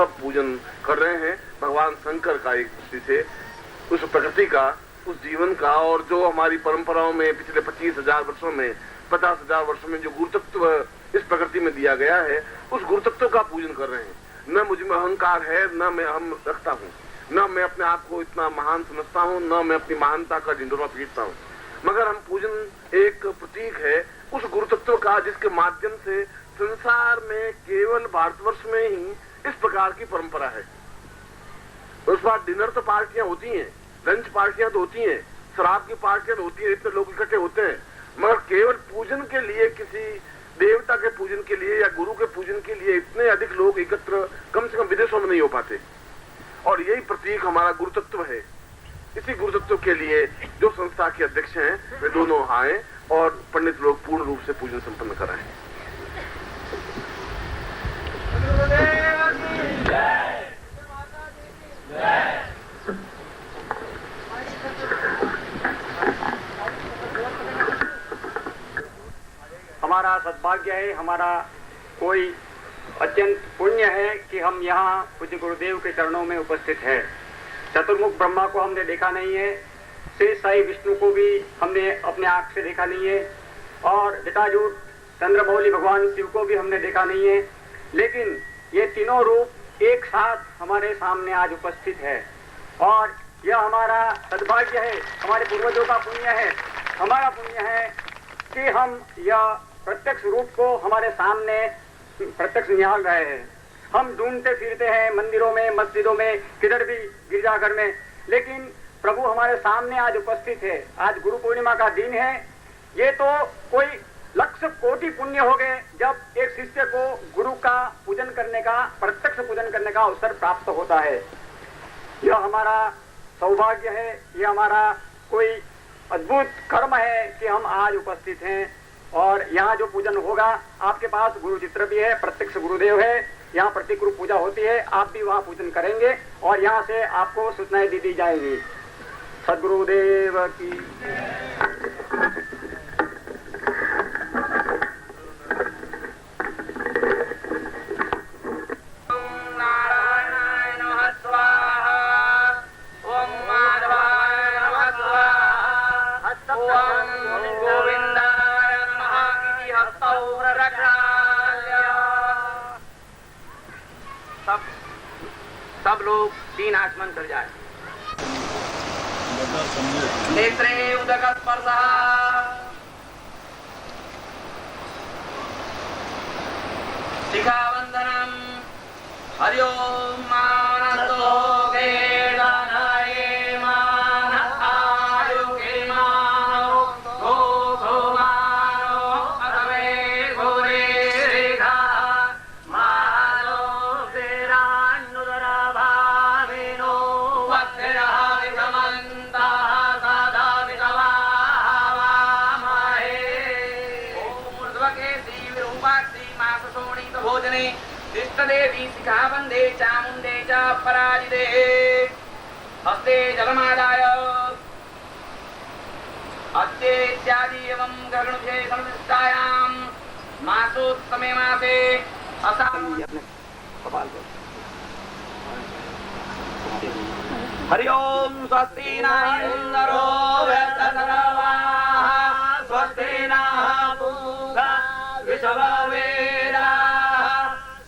सब पूजन कर रहे हैं भगवान शंकर का, एक दृष्टि से उस प्रकृति का, उस जीवन का, और जो हमारी परंपराओं में पिछले 25,000 वर्षों में 50,000 वर्षों में जो गुरुतत्व इस प्रकृति में दिया गया है, उस गुरुतत्व का पूजन कर रहे हैं। न मुझ में अहंकार है, न मैं अहम रखता हूँ, न मैं अपने आप को इतना महान समझता हूँ, न मैं अपनी महानता का ढिंढोरा पीटता हूँ, मगर हम पूजन एक प्रतीक है उस गुरुतत्व का जिसके माध्यम से संसार में केवल भारतवर्ष में ही इस प्रकार की परंपरा है। उस बार डिनर तो पार्टियां होती हैं, लंच पार्टियां तो होती हैं, शराब की पार्टियां तो होती हैं, इतने लोग इकट्ठे होते हैं, मगर केवल पूजन के लिए, किसी देवता के पूजन के लिए या गुरु के पूजन के लिए इतने अधिक लोग एकत्र कम से कम विदेशों में नहीं हो पाते। और यही प्रतीक हमारा गुरुतत्व है। इसी गुरुतत्व के लिए जो संस्था के अध्यक्ष हैं वे दोनों आए और पंडित लोग पूर्ण रूप से पूजन संपन्न कराएं। हमारा सद्भाग्य है, हमारा कोई अत्यंत पुण्य है कि हम यहाँ पूज्य गुरुदेव के चरणों में उपस्थित हैं। चतुर्मुख ब्रह्मा को हमने देखा नहीं है, शेष साई विष्णु को भी हमने अपने आंख से देखा नहीं है, और जटाजूट चंद्रमौली भगवान शिव को भी हमने देखा नहीं है, लेकिन ये तीनों रूप एक साथ हमारे सामने आज उपस्थित है। और यह हमारा सद्भाग्य है, हमारे पूर्वजों का पुण्य है, हमारा पुण्य है कि हम यह प्रत्यक्ष रूप को हमारे सामने प्रत्यक्ष निहाल रहे हैं। हम ढूंढते फिरते हैं मंदिरों में, मस्जिदों में, किधर भी, गिरजाघर में, लेकिन प्रभु हमारे सामने आज उपस्थित है। आज गुरु पूर्णिमा का दिन है। ये तो कोई लक्ष्य कोटि पुण्य हो गए जब एक शिष्य को गुरु का पूजन करने का, प्रत्यक्ष पूजन करने का अवसर प्राप्त होता है। यह हमारा सौभाग्य है, यह हमारा कोई अद्भुत कर्म है कि हम आज उपस्थित हैं। और यहाँ जो पूजन होगा, आपके पास गुरु चित्र भी है, प्रत्यक्ष गुरुदेव है, यहाँ प्रतीक रूप पूजा होती है, आप भी वहाँ पूजन करेंगे और यहाँ से आपको सूचनाएं दी जाएंगी। सद्गुरुदेव की। सब लोग 3 आचमन कर जाए। नेत्रे उदक स्पर्शः शिखावंदनम हरि ओम मानसो वेदनाये मान आयुगे मानो गो गो मानो अरवे घोरे रेखा मानो वेरान्नुदरा भाविनो वत्सरः विधमन्ता सदा विधवामहे। ओम ऊर्ध्वके श्री विरूपाक्षी मासशोणित भोजने देवी शिखाबंधे चामुंडे च पराजिते हस्ते जलमादाय अद्ये इत्यादि एवं गगणुषे संविष्टायां मासोत्तमे मासे हरि ओम स्वस्ति न इंद्रो वृत्रसर्वाः स्वस्ति नः पूषा विश्ववेदाः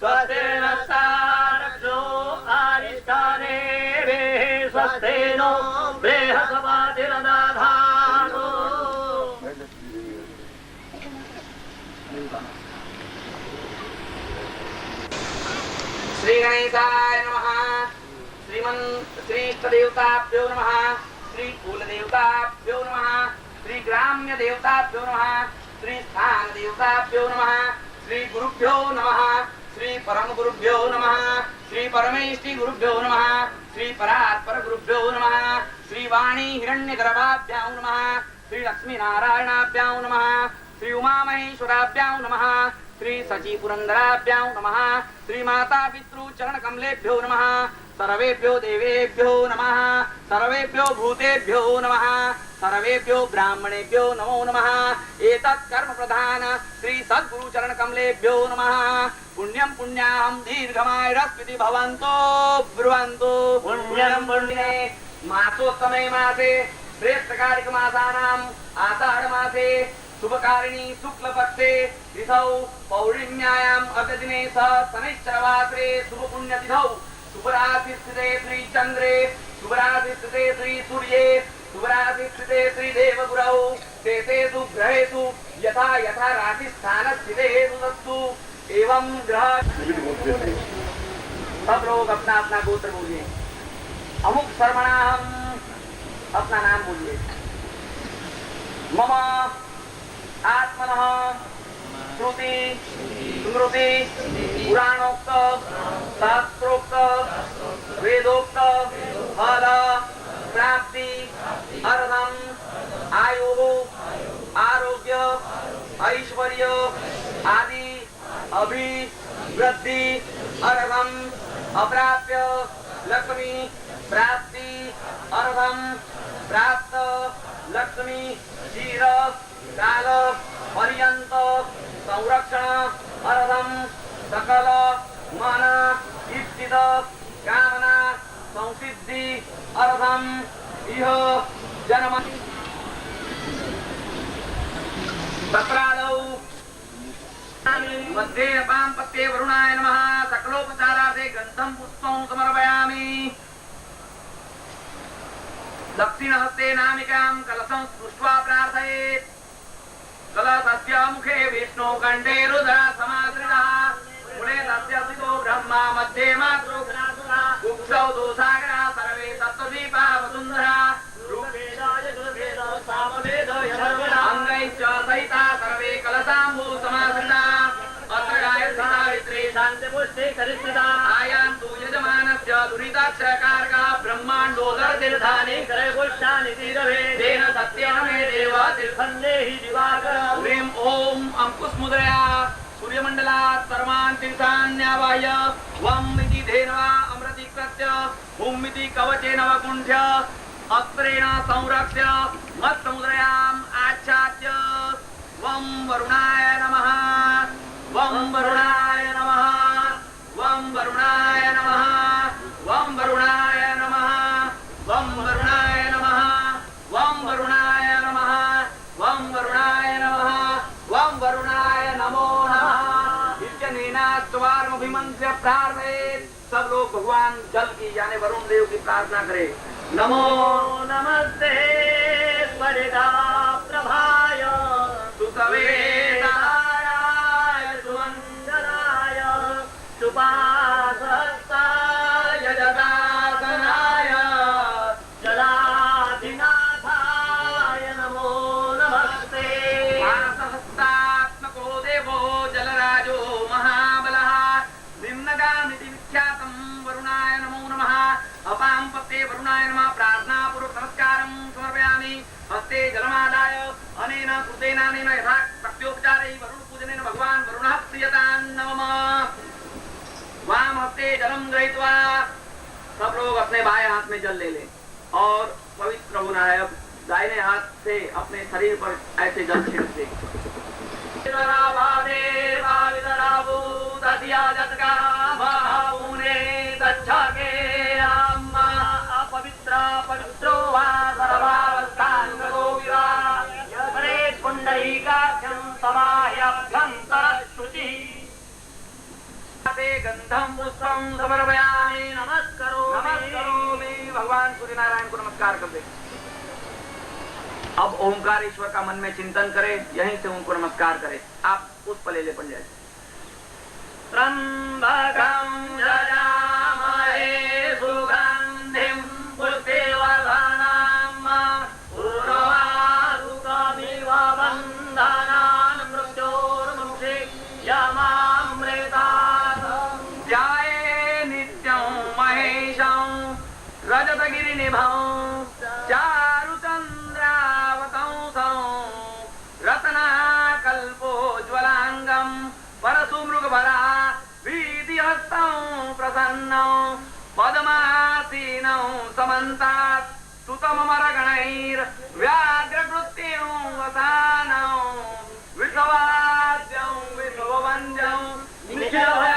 स्वस्ति नस्तारक्षो अरिष्टानेभिः स्वस्ति नो बृहस्पतिर्दधातु। श्री गणेशाय नमः। श्री इष्टदेवताभ्यो नमः। श्री कुलदेवताभ्यो नमः। श्री ग्राम्य देवताभ्यो नमः। श्री स्थान देवताभ्यो नमः। श्री गुरुभ्यो नमः। श्री परम गुरुभ्यो नमः। श्री परमेष्टि गुरुभ्यो नमः। श्री परात्पर गुरुभ्यो नमः। श्री वाणी हिरण्यगर्भाभ्यां नमः। श्री लक्ष्मी नारायणाभ्यां नमः। श्री उमा महेश्वराभ्यां नमः। श्री सची पुरंदराभ्यां नमः। श्री माता पितृ चरण कमलेभ्यो नमः। सर्वेभ्यो देवेभ्यो नमः। सर्वेभ्यो भूतेभ्यो नमः। सर्वेभ्यो ब्राह्मणेभ्यो नमो नमः। एतत् कर्म प्रधान श्री सद्गुरु चरण कमलेभ्यो नमः। पुण्यम पुण्याम दीर्घमायुरस्मिति भवन्तो ब्रुवन्तु पुण्यम पुण्ये मासोत्तमे मासे श्रेष्ठकारिक मासानाम् आषाढ़ मासे शुभकारिणी शुक्लपक्षे तिथौ पौर्णिम्यायाम् अर्धदिने सह शनिश्चरवासरे शुभ पुण्यतिथौ शुभराशिस्थिते श्री चन्द्रे शुभराशिस्थिते श्री सूर्ये शुभराशिस्थिते श्री देवगुरौ तेषु ग्रहेषु यथा यथा राशिस्थानस्थितेषु तत्सु एवं ग्रह। सब लोग अपना अपना गोत्र बोलिए। अमुक सर्वणाम अपना नाम बोलिए। मम आत्मनः श्रुति स्मृति पुराणोक्त शास्त्रोक्त वेदोक्त फल प्राप्ति अर्थम आयु आरोग्य ऐश्वर्य आदि अभिवृद्धि अर्थम अप्राप्य लक्ष्मी प्राप्ति अर्थम प्राप्त लक्ष्मी चिर काल पर्यंत संरक्षण अर्थम सकल मन इच्छित कामना संसिद्धि अर्थम इह जन्म तत्रादौ मध्ये अपां पत्ये वरुणाय नमः सकलोपचारार्थे गन्धं पुष्पं समर्पयामि। दक्षिणहस्ते नामिकां कलशं स्पृष्ट्वा प्रार्थयेत्। कलशस्य मुखे विष्णु कंठे रुद्र समाश्रितः पुणे तस्य स्थितो ब्रह्मा मध्ये मातृघ्नासुरा कुक्षौ दोसागरा सर्वे सप्तदीपा वसुन्धरा अंगैश्च सहिता सर्वे कलशाम्बु समाश्रिता अत्र गायत्री सावित्री शान्तिपुष्टि करिष्ठिता आयान्तु यजमानस्य दुरिताक्षरकारकः ब्रह्माण्डोदरतीर्थानि करैपुष्टानि तीरवे तेन सत्येन मे देव तीर्थन्देहि दिवाकर। ह्रीं ॐ अंकुशमुद्रया सूर्यमण्डलात् सर्वान् तीर्थान्यावाह्य वम् इति धेनवा अमृतीकृत्य हुम् इति कवचेन वकुण्ठ्य अस्त्रेण संरक्ष्य मत्समुद्रयाम् आच्छाद्य वं वरुणाय नमः वं वरुणाय नमः वं वरुणाय नमः वं वरुणाय नमः वं वरुणाय नमः वं वरुणाय नमः वं वरुणाय नमः वं वरुणाय नमो नमः इत्यनेनास्तवारमभिमन्त्र्य प्रार्थयेत्। सब लोग भगवान जल की यानी वरुण देव की प्रार्थना करें। नमो नमस्ते स्वर्गा प्रभाय सुसवेदाय सुमंगलाय सुपासस्ताय जटासनाय जलाधिनाथाय नमो नमस्ते। सहस्रात्मको देवो जलराजो महाबलः निम्नगामिति विख्यातं वरुणाय नमो नमः। अपां पत्ते वरुणाय नमः प्रार्थना पूर्वक नमस्कारं समर्पयामि। हस्ते जलमादाय अनेन कृतेनानेन यथा भक्त्योपचारैः वरुण पूजनेन भगवान् वरुणः प्रियतां नमः। वाम हस्ते जलम गृहीत्वा सब लोग अपने बाएं हाथ में जल ले लें और पवित्र होना है। अब दाहिने हाथ से अपने शरीर पर ऐसे जल छिड़क दें। अपवित्र पवित्रो वा सर्वावस्थांगो विवाह पुंडरीकाख्यं समाह्यभ्यन्तरश्रुतिः गंधम पुष्पं समर्पयामि। नमस्करोमि। भगवान सूर्य नारायण को नमस्कार कर दे। अब ओंकार ईश्वर का मन में चिंतन करें, यहीं से उनको नमस्कार करें। आप पुष्प ले ले पंडित। त्र्यंबकं यजामहे सुगंधिं पुष्टिवर्धनम् उर्वारुकमिव बन्धनान् मृत्योर्मुक्षे यमामृतात्। ध्याये नित्यं महेशं रजतगिरिनिभं चारुचन्द्रावतंसं रत्नाकल्पोज्ज्वलाङ्गं परशुमृगभरा वीतिहस्तं प्रसन्नं पद्मासीनं समन्तात् सुतममरगणैर्व्याघ्रकृत्यं वसानं विष्णुवाद्यं विष्णुवन्द्यं निखिलभय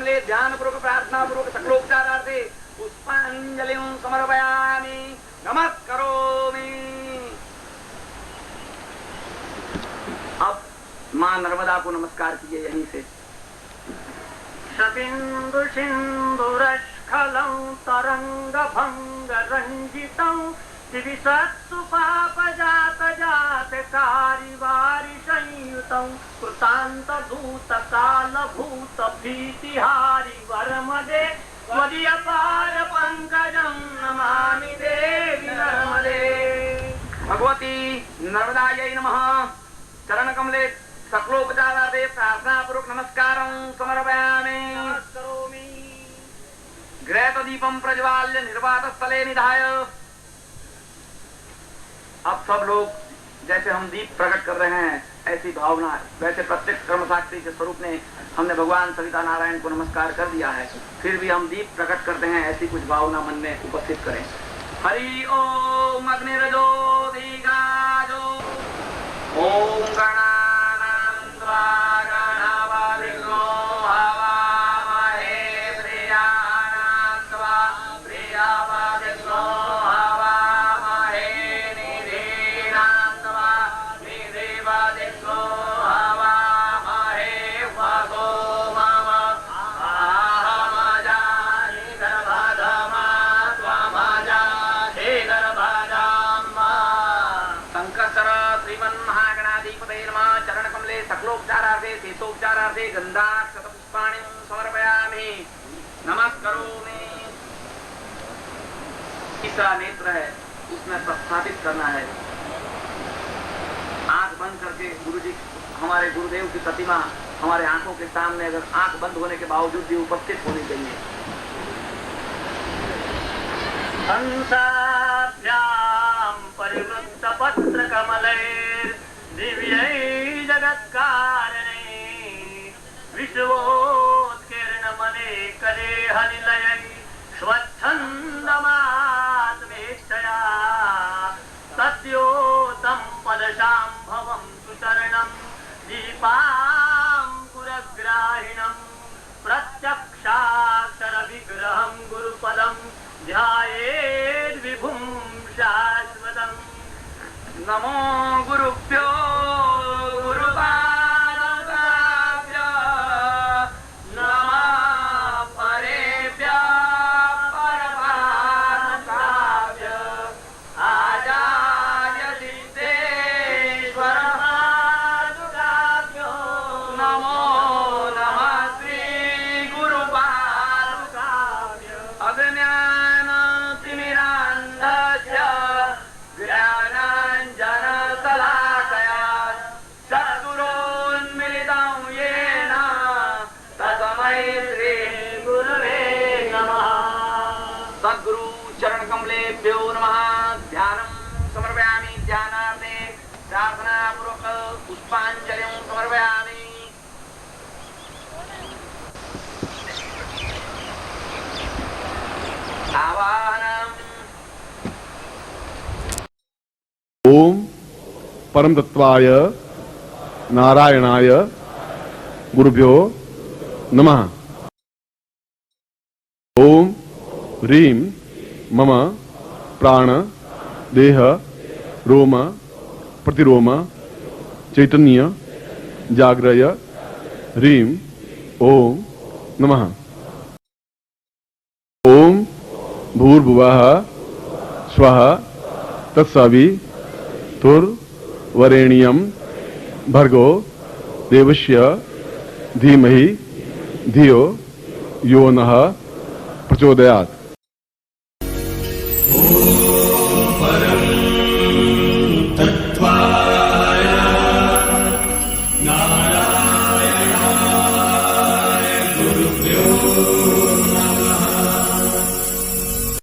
कमले ध्यान पूर्वक प्रार्थना पूर्वक सकलोपचारार्थे पुष्पांजलिं समर्पयामि नमस्करोमि। अब मां नर्मदा को नमस्कार कीजिए यहीं से। शबिंदु सिंधुरस्खलं तरंग भंग रंजितं दिविसत्सु पापजात जात कारिवारि संयुतं कृतांत दूत काल भूत भीतिहारि वरमदे त्वदीय पार पंकजं नमामि देवी नर्मदे। भगवती नर्मदायै नमः। चरण कमले सकलोपचारार्थे प्रार्थना पूर्वक नमस्कारं समर्पयामि। घृतदीपं प्रज्वाल्य निर्वातस्थले निधाय। अब सब लोग जैसे हम दीप प्रकट कर रहे हैं ऐसी भावना, वैसे प्रत्यक्ष कर्म साक्षी के स्वरूप ने हमने भगवान सविता नारायण को नमस्कार कर दिया है, फिर भी हम दीप प्रकट करते हैं ऐसी कुछ भावना मन में उपस्थित करें। हरि ओम अग्निर्ज्योतिर्गाजो ओम गणानां त्वा गणावलिको हवामहे प्रियाणां त्वा प्रियावलिको हवामहे निधीनां त्वा निधिवलिको हवामहे वसो मम अहमजानि गर्भधमा त्वमजानि गर्भधामा। शंकर श्रीमन्महागणाधिपतये नमः। चरण कमले सकलोपचारार्थे शेषोपचारार्थे गंधाक्षत पुष्पाणि समर्पयामि नमस्करोमि। तीसरा नेत्र है उसमें प्रस्थापित करना है। आंख बंद करके गुरुजी हमारे गुरुदेव की प्रतिमा हमारे आंखों के सामने अगर आंख बंद होने के बावजूद भी उपस्थित होनी चाहिए। हंसाभ्यां परिवृत्त पत्र कमले दिव्यै जगत्कारणे विश्वोत्कीर्णमने कलेह निलयै स्वच्छन्दमात्मेच्छया सत्योतं पदशाम्भवं सुचरणं दीपाङ्कुरग्राहिणं प्रत्यक्षाक्षरविग्रहं गुरुपदं ध्यायेद्विभुं शाश्वतम्। नमो गुरुभ्यो गुरुपादुकाभ्यो नमः परेभ्यः परपादुकाभ्यो आचार्य सिद्धेश्वर पादुकाभ्यो नमो नमः श्री गुरुपादुकाभ्यो। अज्ञानतिमिरान्धस्य ज्ञानाञ्जनशलाकया चक्षुरोन्मीलितं येन तस्मै श्रीगुरवे नमः। सद्गुरु चरण कमलेभ्यो नमः। ध्यानं समर्पयामि। ध्यानार्थे प्रार्थना पूर्वक पुष्पांजलिं समर्पयामि। आवाहनम्। ओम परम तत्वाय नारायणाय गुरुभ्यो नमः। ओम ह्रीं मम प्राण देह रोम प्रतिरोम चैतन्य जाग्रय ह्रीं ओम नमः। ओम भूर्भुवः स्वः तत्सवितुर्वरेण्यं भर्गो देवस्य धीमहि धियो यो नः प्रचोदयात्।